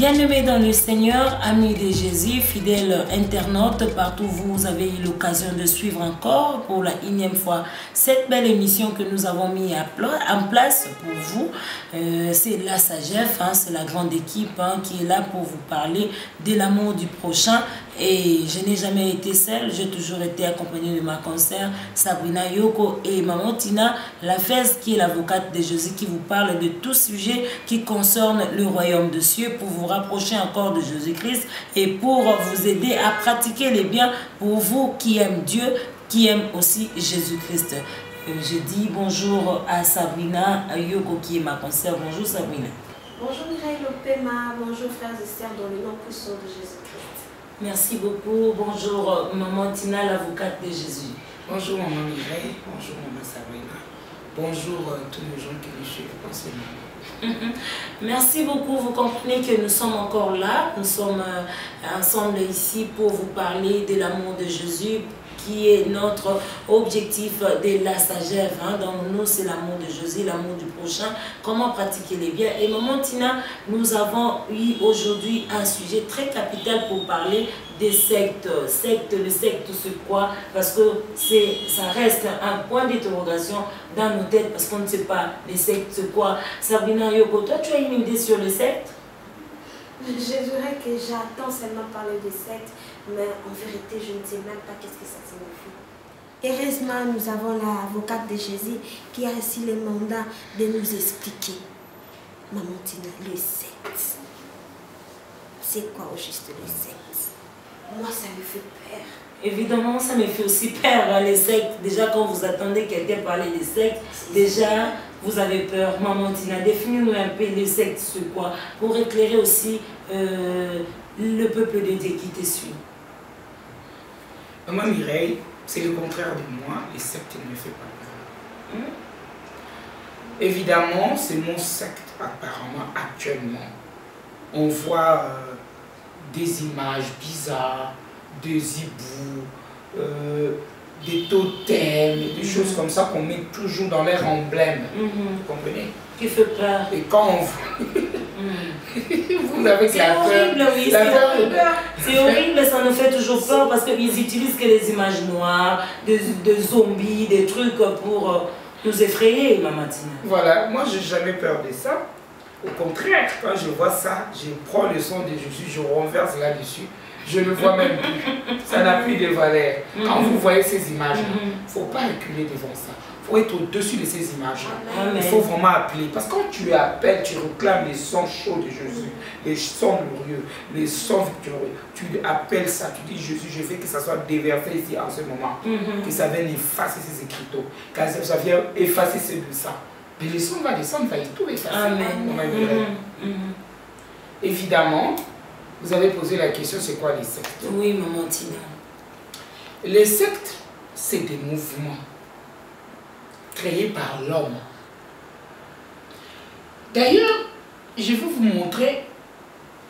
Bien-aimés dans le Seigneur, amis de Jésus, fidèles internautes, partout où vous avez eu l'occasion de suivre encore pour la énième fois cette belle émission que nous avons mis en place pour vous. C'est la SAGEF, c'est la grande équipe qui est là pour vous parler de l'amour du prochain. Et je n'ai jamais été seule, j'ai toujours été accompagnée de ma consoeur Sabrina Yoko et Maman Tina Lafez, qui est l'avocate de Jésus, qui vous parle de tout sujet qui concerne le royaume de cieux pour vous rapprocher encore de Jésus-Christ et pour vous aider à pratiquer les biens pour vous qui aiment Dieu, qui aiment aussi Jésus-Christ. Je dis bonjour à Sabrina Yoko qui est ma consoeur. Bonjour Sabrina. Bonjour Mireille Lopema, bonjour frères et sœurs dans le nom puissant de Jésus-Christ. Merci beaucoup. Bonjour Maman Tina, l'avocate de Jésus. Bonjour Maman Mireille, bonjour Maman Sabrina. Bonjour tous les gens qui nous suivent en ce moment. Merci beaucoup. Vous comprenez que nous sommes encore là. Nous sommes ensemble ici pour vous parler de l'amour de Jésus, qui est notre objectif de la SAGEF. Donc nous, c'est l'amour de Jésus, l'amour du prochain, comment pratiquer les biens. Et Maman Tina, nous avons eu aujourd'hui un sujet très capital pour parler des sectes. Le secte, c'est quoi? Parce que ça reste un point d'interrogation dans nos têtes, parce qu'on ne sait pas les sectes, c'est quoi. Sabrina Yoko, toi, tu as une idée sur les sectes? Je dirais que j'attends seulement parler de sectes, mais en vérité, je ne sais même pas qu'est-ce que ça signifie. Heureusement, nous avons l'avocate de Jésus qui a reçu le mandat de nous expliquer. Maman Tina, les sectes. C'est quoi au juste les sectes? Moi, ça me fait peur. Évidemment, ça me fait aussi peur, les sectes. Déjà, quand vous attendez quelqu'un parler des sectes, déjà, vous avez peur. Maman Tina, définis-nous un peu les sectes, c'est quoi? Pour éclairer aussi le peuple de Dieu qui te suit. Maman Mireille, c'est le contraire de moi, les sectes ne me font pas peur. Évidemment, c'est mon secte apparemment actuellement. On voit des images bizarres, des hiboux, des totems, des choses comme ça qu'on met toujours dans leur emblème. Vous comprenez? Qui fait peur. Et quand on voit... vous n'avez que la peur. C'est horrible, oui, c'est horrible, ça nous fait toujours peur parce qu'ils utilisent que les images noires, de zombies, des trucs pour nous effrayer, Maman Tina. Voilà, moi je n'ai jamais peur de ça. Au contraire, quand je vois ça, je prends le sang de Jésus, je renverse là-dessus. Je ne vois même plus. Ça n'a plus de valeur. Quand vous voyez ces images, il ne faut pas reculer devant ça. Il faut être au-dessus de ces images. Il faut vraiment appeler. Parce que quand tu appelles, tu réclames les sangs chauds de Jésus, les sangs glorieux, les sangs victorieux. Tu appelles ça, tu dis Jésus, je veux que ça soit déversé ici en ce moment. Que ça vienne effacer ces écriteaux. Que ça vienne effacer ce de ça. Mais le sang va descendre, va tout effacer. Amen. Évidemment, vous avez posé la question, c'est quoi les sectes? Oui, Maman Tina. Les sectes, c'est des mouvements créés par l'homme. D'ailleurs, je vais vous montrer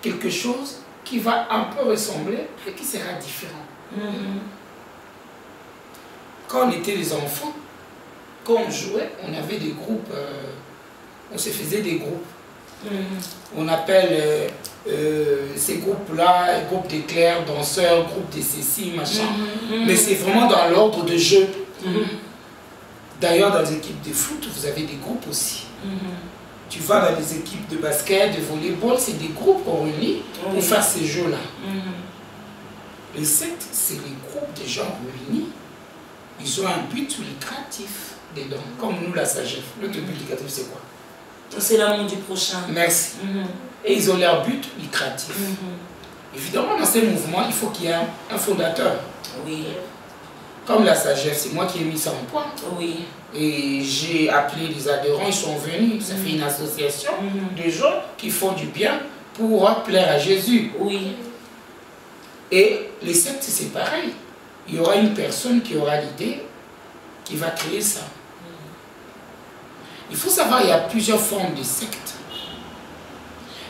quelque chose qui va un peu ressembler et qui sera différent. Quand on était des enfants, quand on jouait, on avait des groupes, on se faisait des groupes. On appelle ces groupes-là, groupe d'éclairs, danseurs, groupe de ceci, machin. Mais c'est vraiment dans l'ordre de jeu. D'ailleurs, dans les équipes de foot, vous avez des groupes aussi. Tu vas dans les équipes de basket, de volleyball, c'est des groupes qu'on réunit pour faire ces jeux-là. Les sectes, c'est les groupes de gens réunis. Ils ont un but lucratif dedans. Comme nous, la SAGEF. Notre but lucratif, c'est quoi? C'est l'amour du prochain. Merci. Et ils ont leur but lucratif. Évidemment, dans ces mouvements, il faut qu'il y ait un fondateur. Oui. Comme la SAGEF, c'est moi qui ai mis ça en point. Oui. Et j'ai appelé les adhérents, ils sont venus. Ça fait une association de gens qui font du bien pour plaire à Jésus. Oui. Et les sectes, c'est pareil. Il y aura une personne qui aura l'idée, qui va créer ça. Il faut savoir qu'il y a plusieurs formes de sectes.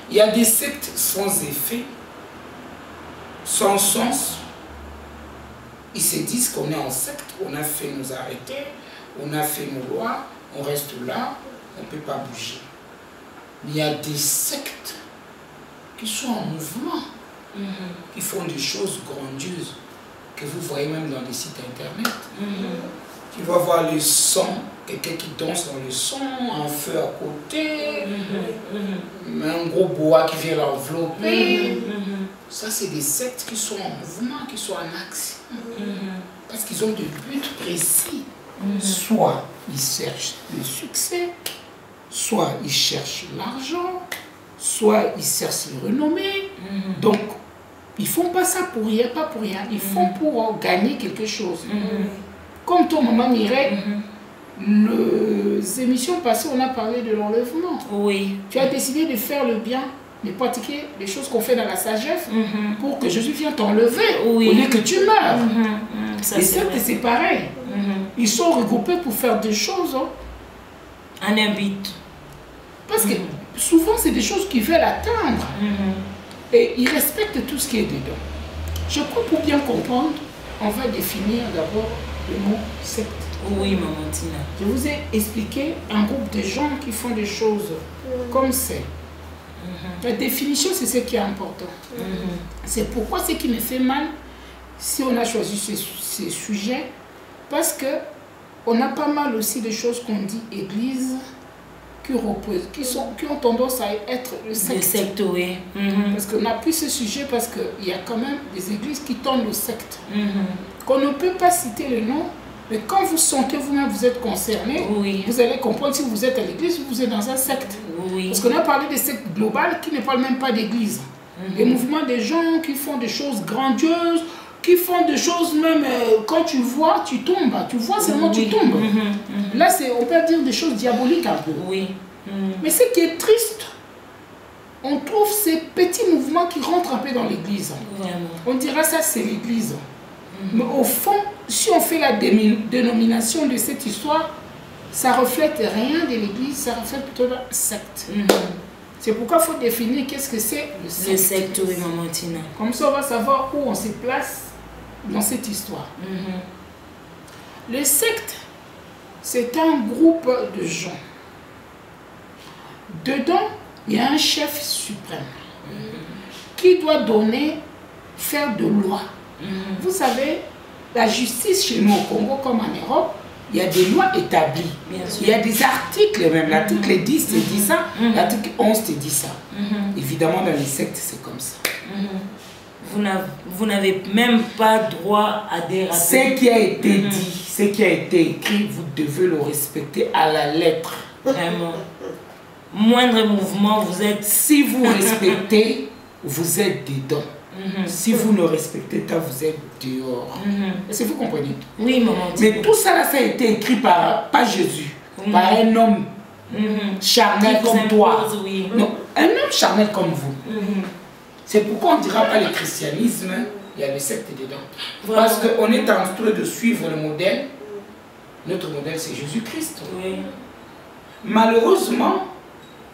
Il y a des sectes sans effet, sans sens. Ils se disent qu'on est en secte, on a fait nous arrêter, on a fait nos lois, on reste là, on ne peut pas bouger. Mais il y a des sectes qui sont en mouvement, qui font des choses grandioses, que vous voyez même dans les sites internet. Tu vas voir le son, quelqu'un qui danse dans le son, un feu à côté, un gros bois qui vient l'envelopper. Ça, c'est des sectes qui sont en mouvement, qui sont en action. Parce qu'ils ont des buts précis. Soit ils cherchent le succès, soit ils cherchent l'argent, soit ils cherchent le renommée. Donc, ils ne font pas ça pour rien, pas pour rien. Ils font pour gagner quelque chose. Comme ton maman Mireille, les émissions passées, on a parlé de l'enlèvement. Oui. Tu as décidé de faire le bien, de pratiquer les choses qu'on fait dans la sagesse pour que Jésus vienne t'enlever au lieu que tu meurs. Et c'est pareil. Ils sont regroupés pour faire des choses. En un but. Parce que souvent, c'est des choses qu'ils veulent atteindre. Et ils respectent tout ce qui est dedans. Je crois pour bien comprendre, on va définir d'abord le mot secte. Oui, maman Tina. Je vous ai expliqué un groupe de gens qui font des choses comme c'est. La définition, c'est ce qui est important. C'est pourquoi ce qui me fait mal, si on a choisi ces sujets, parce que on a pas mal aussi de choses qu'on dit église, qui ont tendance à être le secte. Oui. Parce qu'on a pris ce sujet parce qu'il y a quand même des églises qui tendent au secte. Qu'on ne peut pas citer le nom, mais quand vous sentez vous-même, vous êtes concerné, vous allez comprendre si vous êtes à l'église ou vous êtes dans un secte. Parce qu'on a parlé de secte globale qui ne parle même pas d'église. Des mouvements de gens qui font des choses grandioses, qui font des choses même, quand tu vois, tu tombes. Tu vois seulement, tu tombes. Là, on peut dire des choses diaboliques un peu. Mais ce qui est triste, on trouve ces petits mouvements qui rentrent un peu dans l'église. On dira ça, c'est l'église. Mais au fond, si on fait la dénomination de cette histoire, ça ne reflète rien de l'église, ça reflète plutôt la secte. C'est pourquoi il faut définir qu'est-ce que c'est le secte. Le secte, oui, maman Tina. Comme ça, on va savoir où on se place dans cette histoire. Le secte, c'est un groupe de gens. Dedans, il y a un chef suprême qui doit faire de loi. Vous savez, la justice chez nous au Congo comme en Europe, il y a des lois établies. Il y a des articles même. L'article 10 te dit ça, l'article 11 te dit ça. Évidemment, dans les sectes, c'est comme ça. Vous n'avez même pas droit à des rappels. Ce qui a été dit, ce qui a été écrit, vous devez le respecter à la lettre. Vraiment. Moindre mouvement, vous êtes... Si vous respectez, vous êtes dedans. Si vous ne respectez pas, vous êtes dehors. Est-ce que vous comprenez? Oui, maman. Mais tout ça, là, ça a été écrit par Jésus, par un homme charnel comme toi. Non, un homme charnel comme vous. C'est pourquoi on ne dira pas le christianisme, il y a le secte dedans. Parce qu'on est en train de suivre le modèle. Notre modèle, c'est Jésus-Christ. Malheureusement,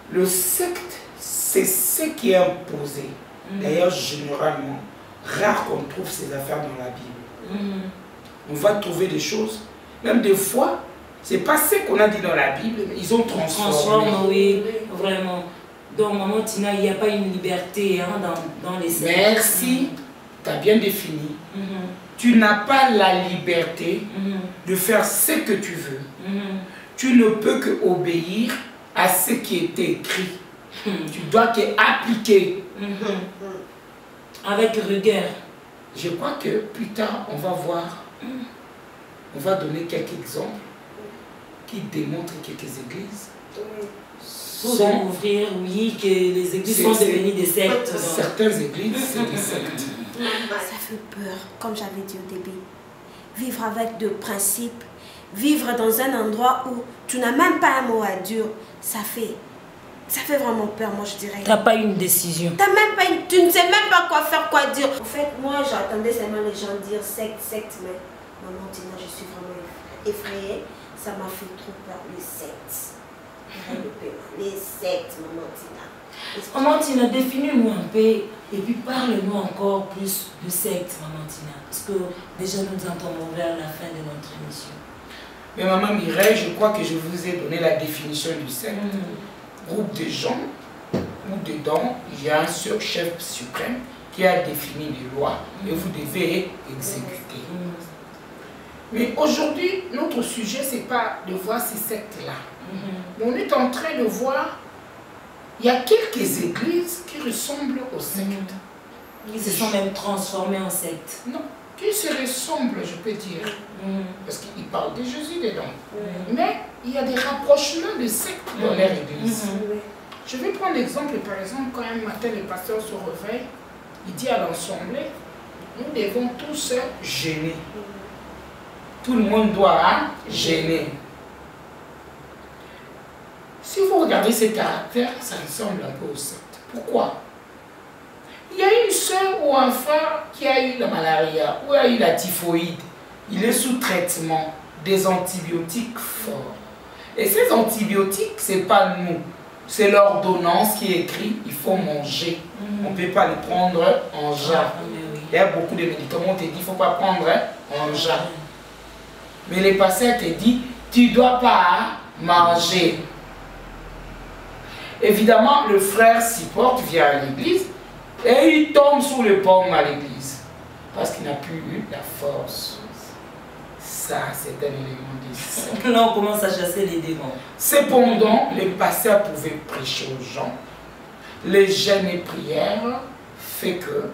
le secte, c'est ce qui est imposé. D'ailleurs, généralement, rare qu'on trouve ces affaires dans la Bible. On va trouver des choses, même des fois, c'est pas ce qu'on a dit dans la Bible, mais ils ont transformé. Oui, vraiment. Donc, maman Tina, il n'y a pas une liberté dans les sectes. Merci, tu as bien défini. Tu n'as pas la liberté de faire ce que tu veux. Tu ne peux que obéir à ce qui était écrit. Tu dois appliquer. Avec rigueur. Je crois que plus tard, on va voir, on va donner quelques exemples qui démontrent que quelques églises sont ouvrir, oui, que les églises sont devenues des sectes. Certaines églises, c'est des sectes. Ça fait peur, comme j'avais dit au début. Vivre avec de principes, vivre dans un endroit où tu n'as même pas un mot à dire, ça fait vraiment peur, moi je dirais. Tu n'as pas une décision. Tu ne sais même pas quoi faire, quoi dire. En fait, moi j'attendais seulement les gens dire secte, mais maman Tina, je suis vraiment effrayée. Ça m'a fait trop peur, les sectes. Les sectes, maman Tina. Maman Tina, définis-nous un peu et puis parle-nous encore plus de sectes, maman Tina. Parce que déjà nous entendons vers la fin de notre émission. Mais maman Mireille, je crois que je vous ai donné la définition du secte. Groupe de gens où dedans, il y a un chef suprême qui a défini les lois et vous devez exécuter. Mais aujourd'hui, notre sujet, ce n'est pas de voir ces sectes-là. Mais on est en train de voir, il y a quelques églises qui ressemblent aux sectes. Ils se sont même transformés en sectes. Non, qui se ressemblent, je peux dire. Parce qu'il parle de Jésus dedans. Mais il y a des rapprochements de sectes dans leur église. Je vais prendre l'exemple, par exemple, quand un matin le pasteur se réveille, il dit à l'assemblée, nous devons tous jeûner. Tout le monde doit jeûner. Si vous regardez ces caractères, ça ressemble un peu aux sectes. Pourquoi? Il y a une soeur ou un frère qui a eu la malaria ou a eu la typhoïde. Il est sous traitement des antibiotiques forts. Et ces antibiotiques, ce n'est pas nous. C'est l'ordonnance qui est écrite, il faut manger. On ne peut pas les prendre en jarre. Il y a beaucoup de médicaments, on te dit, il ne faut pas prendre en jarre. Mais les pasteurs te disent, tu ne dois pas manger. Évidemment, le frère s'y porte, vient à l'église, et il tombe sous le paume à l'église. Parce qu'il n'a plus eu la force. Ça, c'est un élément de secte. Là, on commence à chasser les démons. Cependant, les pasteurs pouvaient prêcher aux gens. Les jeûnes et prières fait que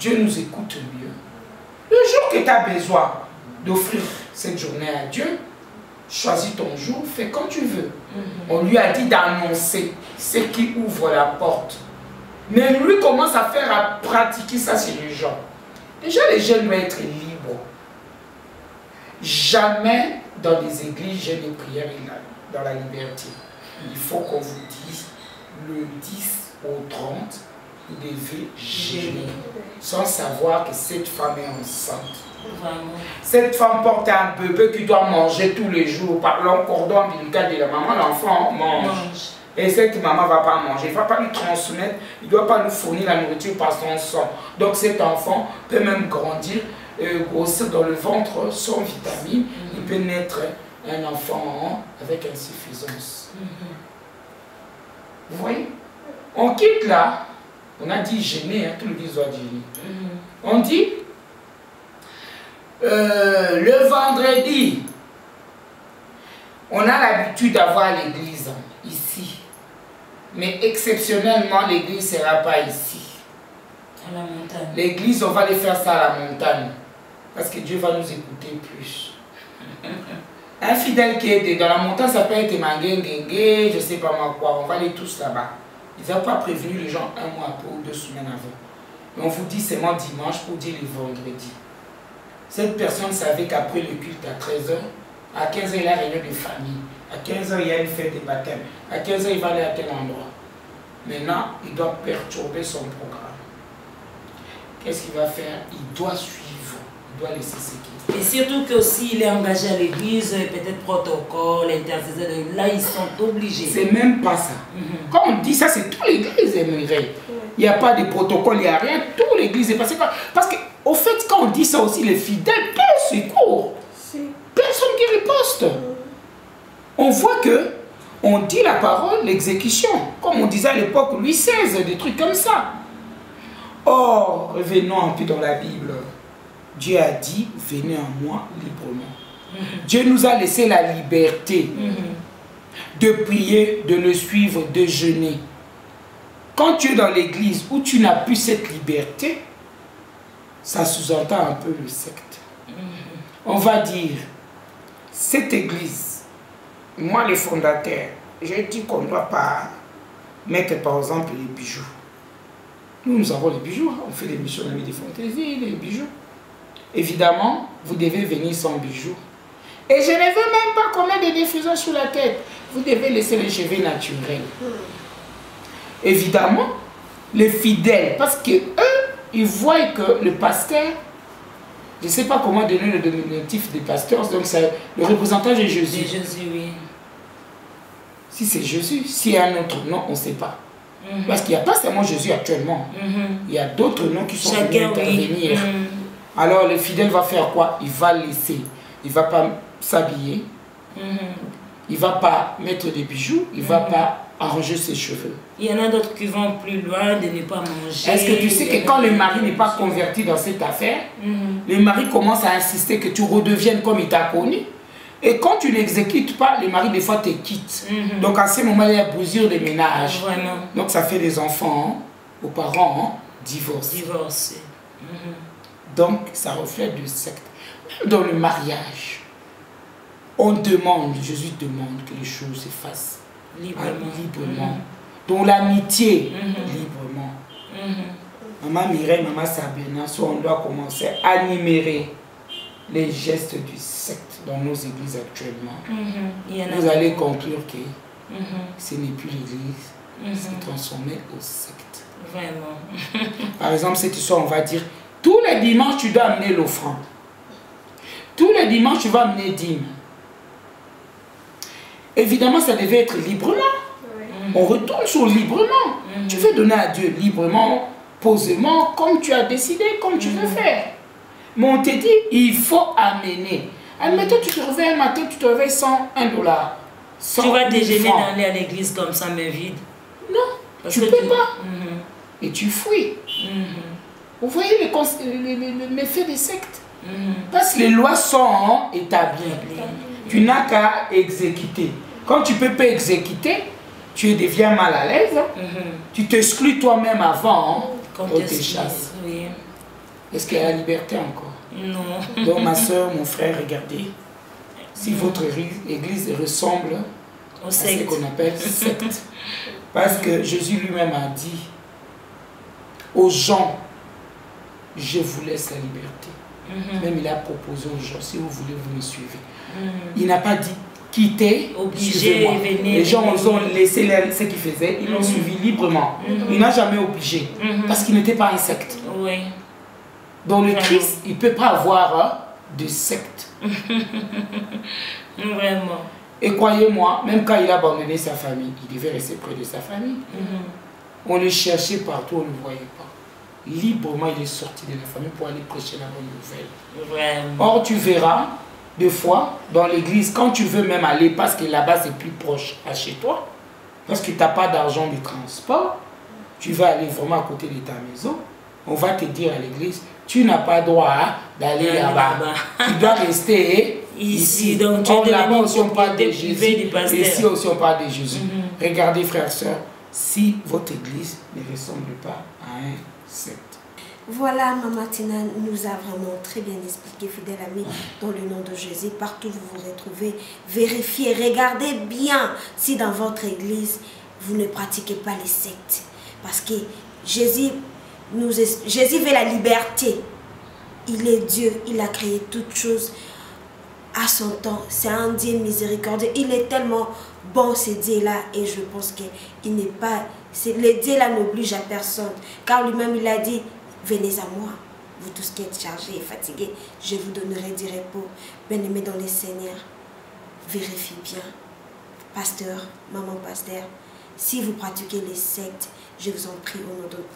Dieu nous écoute mieux. Le jour que tu as besoin d'offrir cette journée à Dieu, choisis ton jour, fais comme tu veux. On lui a dit d'annoncer ce qui ouvre la porte. Mais lui commence à pratiquer ça chez les gens. Déjà, les jeunes doivent être libres. Jamais dans les églises, jeûne et prière dans la liberté. Il faut qu'on vous dise, le 10 au 30, vous devez jeûner. Sans savoir que cette femme est enceinte. Vraiment. Cette femme porte un bébé qui doit manger tous les jours. Par le cordon ombilical de la maman, l'enfant mange. Et cette maman ne va pas manger. Il ne va pas lui transmettre. Il ne doit pas nous fournir la nourriture par son sang. Donc cet enfant peut même grandir, grossir dans le ventre sans vitamines. Il peut naître un enfant avec insuffisance. Vous voyez? On quitte là. On a dit jeûner, tout le monde doit jeûner. On dit le vendredi, on a l'habitude d'avoir l'église ici. Mais exceptionnellement, l'église ne sera pas ici. À la montagne. L'église, on va aller faire ça à la montagne. Parce que Dieu va nous écouter plus. Un fidèle qui est dans la montagne, ça peut être Mangué, je ne sais pas moi quoi. On va aller tous là-bas. Ils n'ont pas prévenu les gens un mois après ou 2 semaines avant. Mais on vous dit seulement dimanche pour dire le vendredi. Cette personne savait qu'après le culte à 13h, à 15h il y a une réunion de famille. À 15h il y a une fête de baptême. À 15h il va aller à tel endroit. Maintenant, il doit perturber son programme. Qu'est-ce qu'il va faire? Il doit suivre. Il doit laisser ce qu'il fait. Et surtout que s'il est engagé à l'église, peut-être protocole, intercession, là ils sont obligés. C'est même pas ça. Quand on dit ça, c'est toute l'église aimerait. Il n'y a pas de protocole, il n'y a rien. Toute l'église est passée par... Parce qu'au fait, quand on dit ça aussi, les fidèles, personne ne secourt. Personne qui riposte. On voit que on dit la parole, l'exécution. Comme on disait à l'époque, Louis XVI, des trucs comme ça. Or, revenons un peu dans la Bible. Dieu a dit, venez à moi librement. Dieu nous a laissé la liberté de prier, de le suivre, de jeûner. Quand tu es dans l'église où tu n'as plus cette liberté, ça sous-entend un peu le secte. On va dire, cette église, moi le fondateur, j'ai dit qu'on ne doit pas mettre par exemple les bijoux. Nous avons les bijoux, on fait des missions de fantaisie, des bijoux. Évidemment, vous devez venir sans bijoux. Et je ne veux même pas qu'on mette des diffuseurs sur la tête. Vous devez laisser les cheveux naturels. Évidemment, les fidèles, parce que eux, ils voient que le pasteur, je ne sais pas comment donner le diminutif des pasteurs, donc c'est le représentant de Jésus. De Jésus, oui. Si c'est Jésus, s'il y a un autre nom, on ne sait pas. Parce qu'il n'y a pas seulement Jésus actuellement. Il y a d'autres noms qui sont venus intervenir. Alors le fidèle va faire quoi? Il va laisser. Il ne va pas s'habiller. Il ne va pas mettre des bijoux. Il ne va pas arranger ses cheveux. Il y en a d'autres qui vont plus loin de ne pas manger. Est-ce que tu sais que quand le mari n'est pas converti dans cette affaire, le mari commence à insister que tu redeviennes comme il t'a connu. Et quand tu n'exécutes pas, le mari des fois te quitte. Donc à ce moment, il y a brisure de ménage. Vraiment. Donc ça fait des enfants aux parents divorcés. Donc ça reflète de secte. Même dans le mariage, on demande, Jésus demande que les choses se fassent librement. Dans l'amitié, librement. Maman Mireille, maman Sabina, soit on doit commencer à numérer les gestes du secte dans nos églises actuellement. Vous allez conclure que ce n'est plus l'église, c'est transformé au secte. Vraiment. Par exemple, cette histoire, on va dire, tous les dimanches, tu dois amener l'offrande. Tous les dimanches, tu vas amener dîme. Évidemment, ça devait être librement. On retourne sur librement. Tu veux donner à Dieu librement, posément, comme tu as décidé, comme tu veux faire. Mais on te dit, il faut amener. Admettons, tu te réveilles un matin, tu te réveilles sans $1. Tu vas déjeuner d'aller à l'église comme ça, mais vide. Non, tu ne peux pas. Et tu fuis. Vous voyez les méfaits des sectes. Parce que les lois sont établies. Tu n'as qu'à exécuter. Quand tu ne peux pas exécuter, tu deviens mal à l'aise. Tu t'exclus toi-même avant. On te chasse. Est-ce qu'il y a la liberté encore? Non. Donc ma soeur, mon frère, regardez. Si votre église ressemble à ce qu'on appelle secte. Parce que Jésus lui-même a dit aux gens, je vous laisse la liberté. Même il a proposé aux gens, si vous voulez, vous me suivez. Il n'a pas dit quittez, obligé, venez. Les gens ont laissé ce qu'ils faisaient, ils l'ont suivi librement. Il n'a jamais obligé, parce qu'il n'était pas un secte. Dans le Christ, il ne peut pas avoir de secte. Vraiment. Et croyez-moi, même quand il a abandonné sa famille, il devait rester près de sa famille. On le cherchait partout, on ne le voyait pas. Librement, il est sorti de la famille pour aller prêcher la bonne nouvelle. Vraiment. Or, tu verras, des fois, dans l'église, quand tu veux même aller, parce que là-bas, c'est plus proche à chez toi, parce que tu n'as pas d'argent de transport, tu vas aller vraiment à côté de ta maison, on va te dire à l'église, tu n'as pas droit d'aller là-bas. Tu dois rester ici. Donc, or, là-bas aussi, on parle de Jésus. Ici aussi, on parle de Jésus. Regardez, frères et sœurs, si votre église ne ressemble pas à un secte. Voilà, Maman Tina nous a vraiment très bien expliqué, fidèle ami, dans le nom de Jésus. Partout où vous vous retrouvez, vérifiez, regardez bien si dans votre église, vous ne pratiquez pas les sectes. Parce que Jésus veut la liberté. Il est Dieu, il a créé toutes choses à son temps. C'est un Dieu miséricordieux. Il est tellement bon, ce Dieu-là, et je pense qu'il n'est pas... Le Dieu-là n'oblige à personne. Car lui-même, il a dit, venez à moi, vous tous qui êtes chargés et fatigués, je vous donnerai du repos. Bien-aimés dans les Seigneurs, vérifiez bien. Pasteur, maman pasteur, si vous pratiquez les sectes, je vous en prie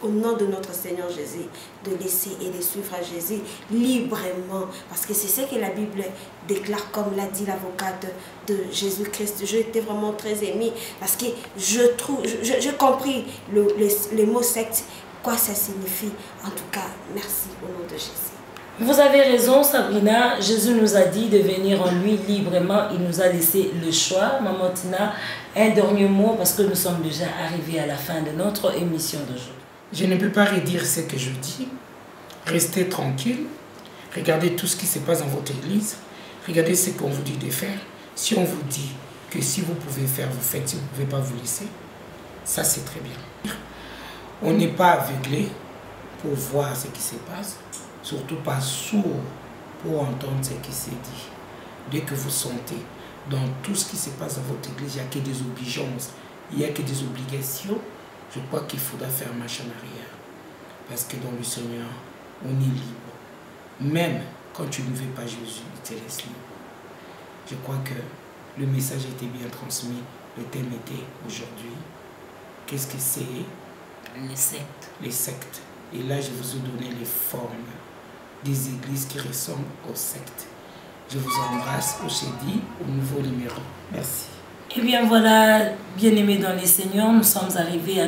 au nom de notre Seigneur Jésus, de laisser et de suivre à Jésus librement. Parce que c'est ce que la Bible déclare, comme l'a dit l'avocate de Jésus-Christ. J'étais vraiment très émue parce que j'ai compris le mot secte, quoi ça signifie. En tout cas, merci au nom de Jésus. Vous avez raison, Sabrina. Jésus nous a dit de venir en lui librement. Il nous a laissé le choix. Maman Tina, un dernier mot parce que nous sommes déjà arrivés à la fin de notre émission d'aujourd'hui. Je ne peux pas redire ce que je dis. Restez tranquille. Regardez tout ce qui se passe dans votre église. Regardez ce qu'on vous dit de faire. Si on vous dit que si vous pouvez faire, vous faites. Si vous ne pouvez pas, vous laissez. Ça, c'est très bien. On n'est pas aveuglé pour voir ce qui se passe. Surtout pas sourd pour entendre ce qui s'est dit. Dès que vous sentez dans tout ce qui se passe dans votre église, il n'y a que des obligeances, il n'y a que des obligations, je crois qu'il faudra faire marche en arrière. Parce que dans le Seigneur, on est libre. Même quand tu ne veux pas Jésus, il te laisse libre. Je crois que le message a été bien transmis. Le thème était aujourd'hui. Qu'est-ce que c'est? Les sectes. Les sectes. Et là, je vous ai donné les formes des églises qui ressemblent aux sectes. Je vous embrasse, on s'est dit, au nouveau numéro. Merci. Eh bien voilà, Bien-aimés dans les seigneurs, nous sommes arrivés à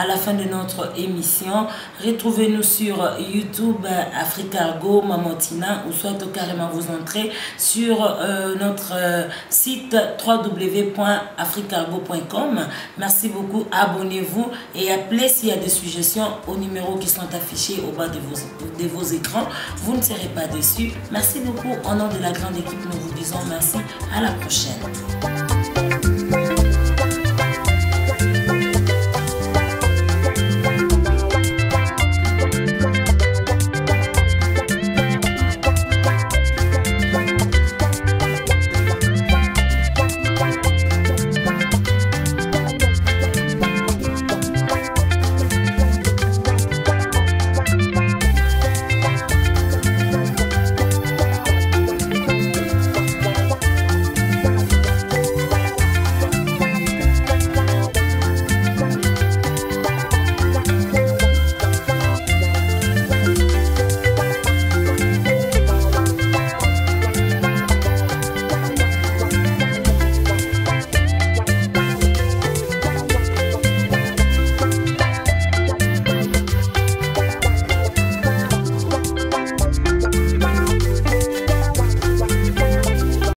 la fin de notre émission. Retrouvez-nous sur YouTube, Africargo, Mamantina, ou soit carrément vous entrez sur notre site www.africargo.com. Merci beaucoup, abonnez-vous et appelez s'il y a des suggestions aux numéros qui sont affichés au bas de vos écrans. Vous ne serez pas déçus. Merci beaucoup. Au nom de la grande équipe, nous vous disons merci. À la prochaine.